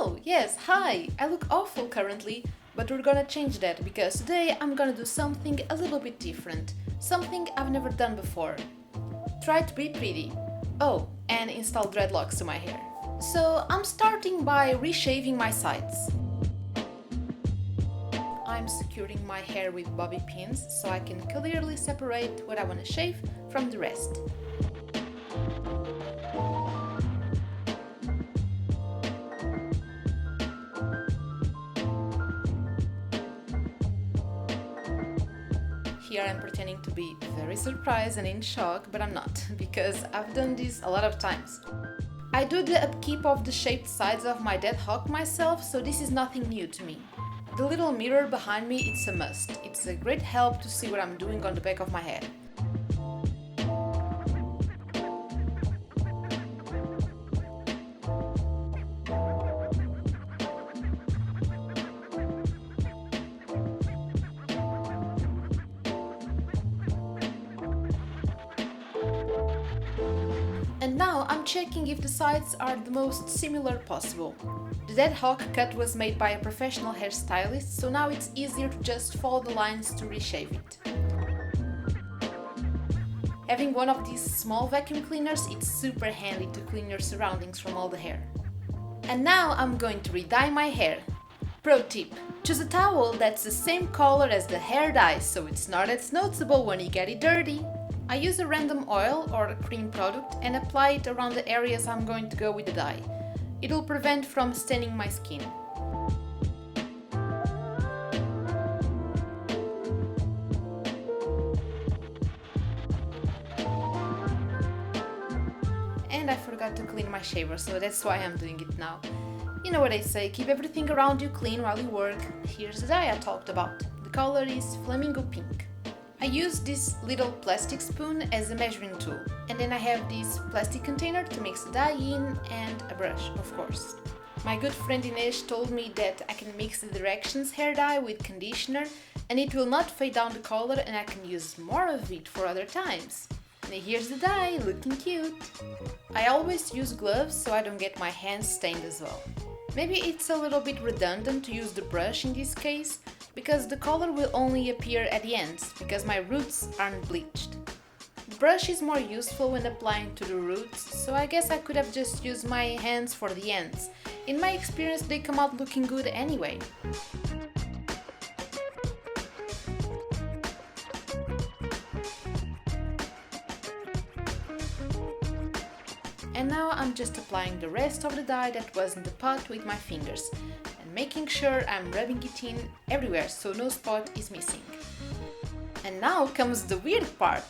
Oh, yes, hi! I look awful currently, but we're gonna change that because today I'm gonna do something a little bit different. Something I've never done before. Try to be pretty. Oh, and install dreadlocks to my hair. So I'm starting by reshaving my sides. I'm securing my hair with bobby pins so I can clearly separate what I want to shave from the rest. Here I'm pretending to be very surprised and in shock, but I'm not, because I've done this a lot of times. I do the upkeep of the shaped sides of my Deathhawk myself, so this is nothing new to me. The little mirror behind me, it's a must. It's a great help to see what I'm doing on the back of my head. And now I'm checking if the sides are the most similar possible. The Deathhawk cut was made by a professional hairstylist, so now it's easier to just follow the lines to reshave it. Having one of these small vacuum cleaners, it's super handy to clean your surroundings from all the hair. And now I'm going to re-dye my hair. Pro tip: choose a towel that's the same color as the hair dye, so it's not as noticeable when you get it dirty. I use a random oil or a cream product and apply it around the areas I'm going to go with the dye. It'll prevent from staining my skin. And I forgot to clean my shaver, so that's why I'm doing it now. You know what I say, keep everything around you clean while you work. Here's the dye I talked about. The color is Flamingo Pink. I use this little plastic spoon as a measuring tool, and then I have this plastic container to mix the dye in and a brush, of course. My good friend Inês told me that I can mix the Directions hair dye with conditioner and it will not fade down the color and I can use more of it for other times. And here's the dye, looking cute! I always use gloves so I don't get my hands stained as well. Maybe it's a little bit redundant to use the brush in this case, because the color will only appear at the ends, because my roots aren't bleached. The brush is more useful when applying to the roots, so I guess I could have just used my hands for the ends. In my experience, they come out looking good anyway. And now I'm just applying the rest of the dye that was in the pot with my fingers, and making sure I'm rubbing it in everywhere so no spot is missing. And now comes the weird part!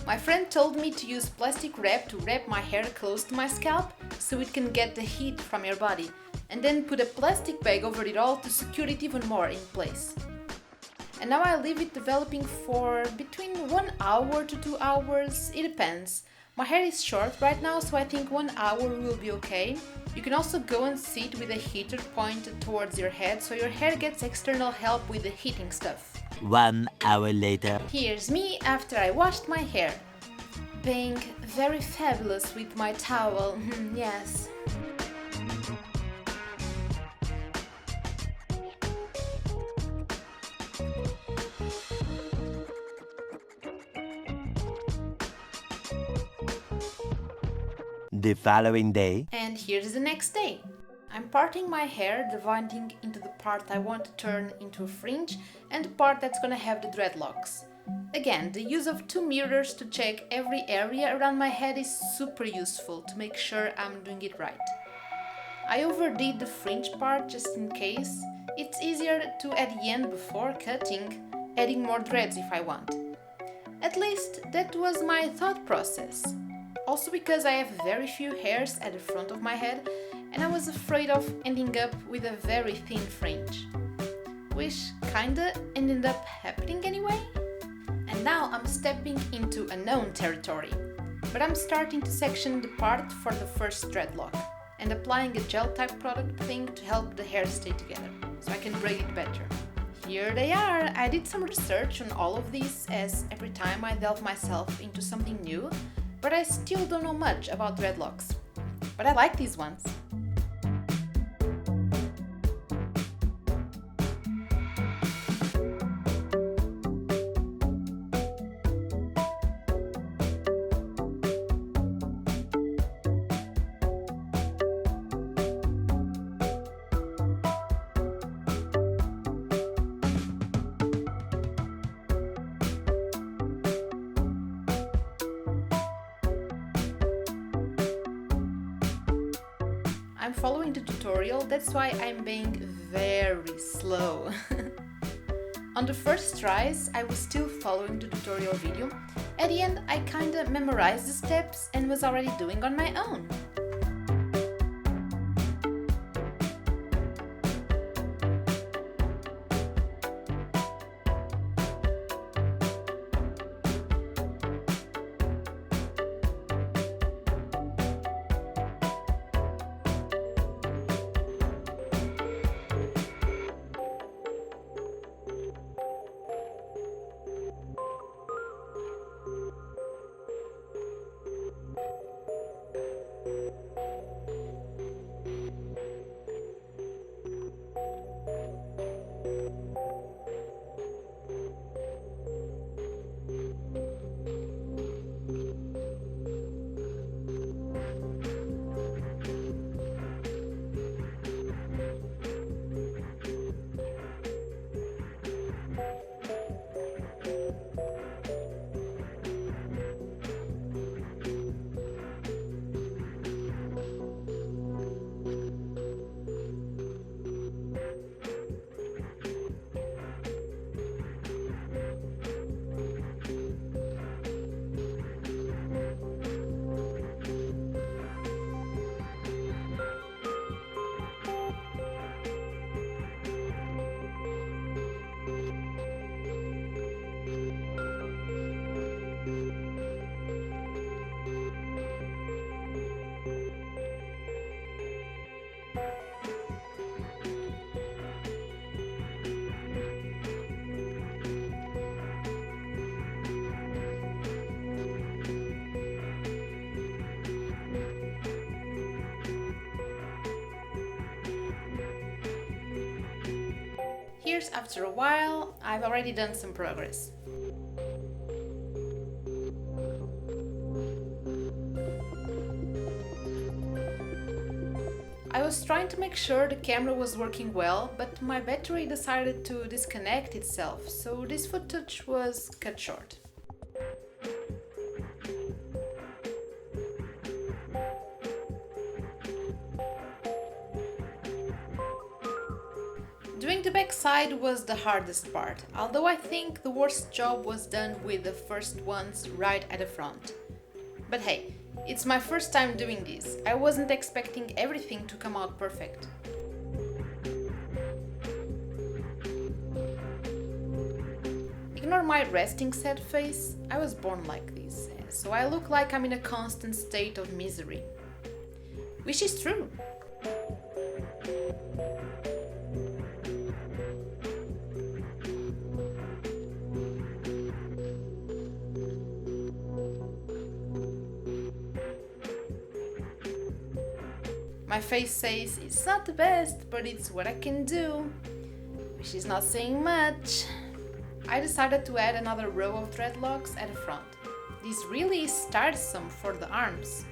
My friend told me to use plastic wrap to wrap my hair close to my scalp so it can get the heat from your body, and then put a plastic bag over it all to secure it even more in place. And now I leave it developing for between 1 hour to 2 hours, it depends. My hair is short right now, so I think 1 hour will be okay. You can also go and sit with a heater pointed towards your head so your hair gets external help with the heating stuff. 1 hour later. Here's me after I washed my hair. Being very fabulous with my towel, yes. The following day. And here's the next day. I'm parting my hair, dividing into the part I want to turn into a fringe and the part that's gonna have the dreadlocks. Again, the use of 2 mirrors to check every area around my head is super useful to make sure I'm doing it right. I overdid the fringe part just in case. It's easier to at the end before cutting, adding more dreads if I want. At least that was my thought process. Also because I have very few hairs at the front of my head and I was afraid of ending up with a very thin fringe. Which kinda ended up happening anyway. And now I'm stepping into unknown territory. But I'm starting to section the part for the first dreadlock and applying a gel type product thing to help the hair stay together so I can braid it better. Here they are! I did some research on all of these as every time I delve myself into something new, but I still don't know much about dreadlocks. But I like these ones. I'm following the tutorial, that's why I'm being very slow. On the first tries, I was still following the tutorial video. At the end, I kinda memorized the steps and was already doing on my own. Here's after a while, I've already done some progress. I was trying to make sure the camera was working well, but my battery decided to disconnect itself, so this footage was cut short. Doing the backside was the hardest part, although I think the worst job was done with the first ones right at the front. But hey, it's my first time doing this. I wasn't expecting everything to come out perfect. Ignore my resting sad face, I was born like this, so I look like I'm in a constant state of misery. Which is true. My face says it's not the best, but it's what I can do, which is not saying much. I decided to add another row of dreadlocks at the front. This really is tiresome for the arms.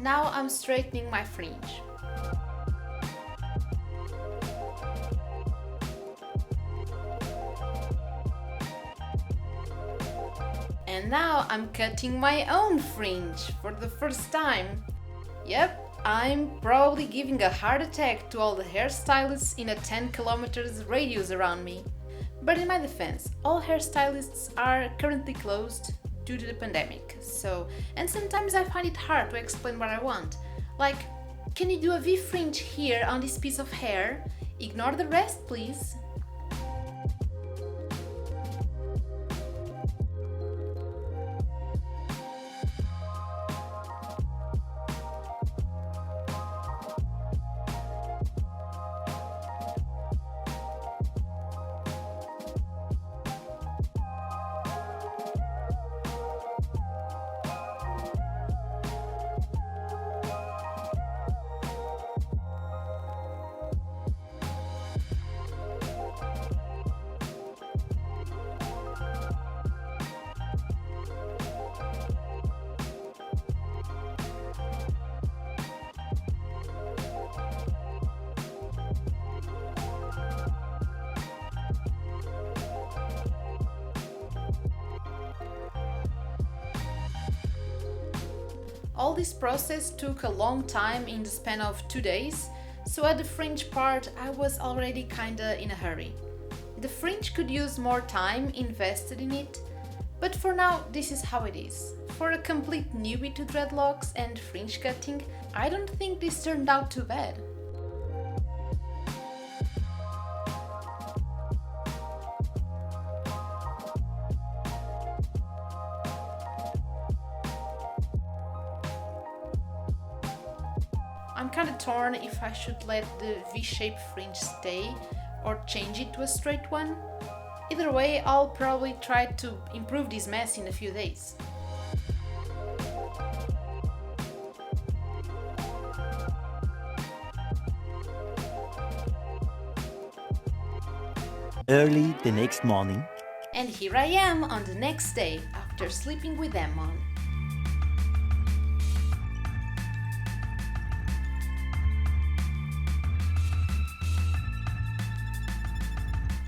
Now I'm straightening my fringe. And now I'm cutting my own fringe for the first time. Yep, I'm probably giving a heart attack to all the hairstylists in a 10 kilometers radius around me. But in my defense, all hairstylists are currently closed due to the pandemic, and sometimes I find it hard to explain what I want. Like, can you do a V-fringe here on this piece of hair? Ignore the rest, please. All this process took a long time in the span of 2 days, so at the fringe part I was already kinda in a hurry. The fringe could use more time invested in it, but for now this is how it is. For a complete newbie to dreadlocks and fringe cutting, I don't think this turned out too bad. I'm kinda torn if I should let the V-shaped fringe stay or change it to a straight one. Either way, I'll probably try to improve this mess in a few days. Early the next morning. And here I am on the next day after sleeping with them on.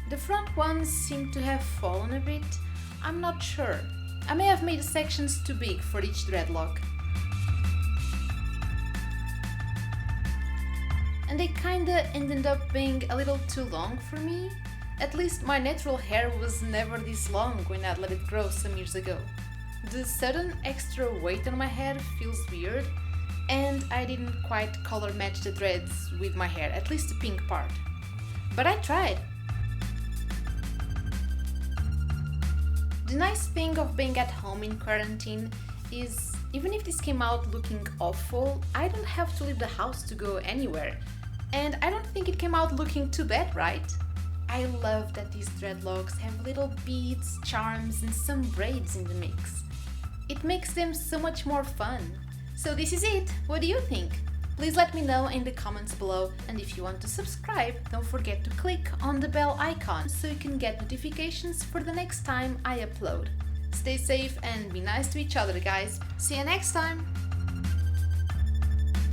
The front ones seem to have fallen a bit. I'm not sure. I may have made the sections too big for each dreadlock. And they kinda ended up being a little too long for me. At least my natural hair was never this long when I let it grow some years ago. The sudden extra weight on my head feels weird, and I didn't quite color match the dreads with my hair, at least the pink part. But I tried. The nice thing of being at home in quarantine is, even if this came out looking awful, I don't have to leave the house to go anywhere. And I don't think it came out looking too bad, right? I love that these dreadlocks have little beads, charms, and some braids in the mix. It makes them so much more fun. So this is it. What do you think? Please let me know in the comments below, and if you want to subscribe, don't forget to click on the bell icon so you can get notifications for the next time I upload. Stay safe and be nice to each other, guys. See you next time!